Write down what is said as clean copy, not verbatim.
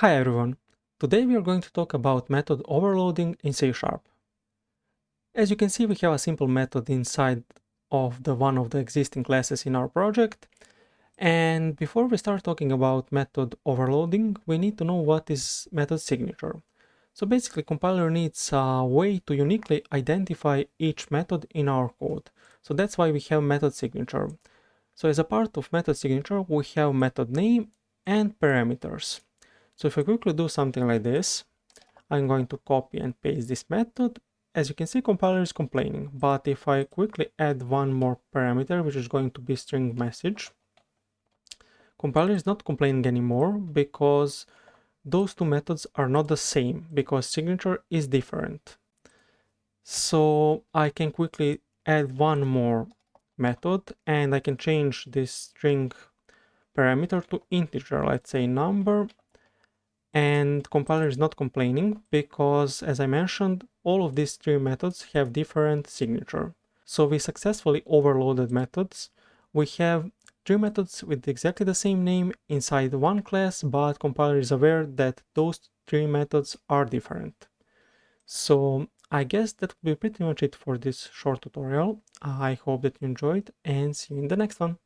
Hi everyone! Today we are going to talk about method overloading in C#. As you can see, we have a simple method inside of one of the existing classes in our project. And before we start talking about method overloading, we need to know what is method signature. So basically, compiler needs a way to uniquely identify each method in our code. So that's why we have method signature. So as a part of method signature, we have method name and parameters. So if I quickly do something like this, I'm going to copy and paste this method. As you can see, compiler is complaining, but if I quickly add one more parameter, which is going to be string message, compiler is not complaining anymore because those two methods are not the same, because signature is different. So I can quickly add one more method and I can change this string parameter to integer, let's say number, and compiler is not complaining because, as I mentioned, all of these three methods have different signature. So we successfully overloaded methods. We have three methods with exactly the same name inside one class, but compiler is aware that those three methods are different. So I guess that will be pretty much it for this short tutorial. I hope that you enjoyed and see you in the next one.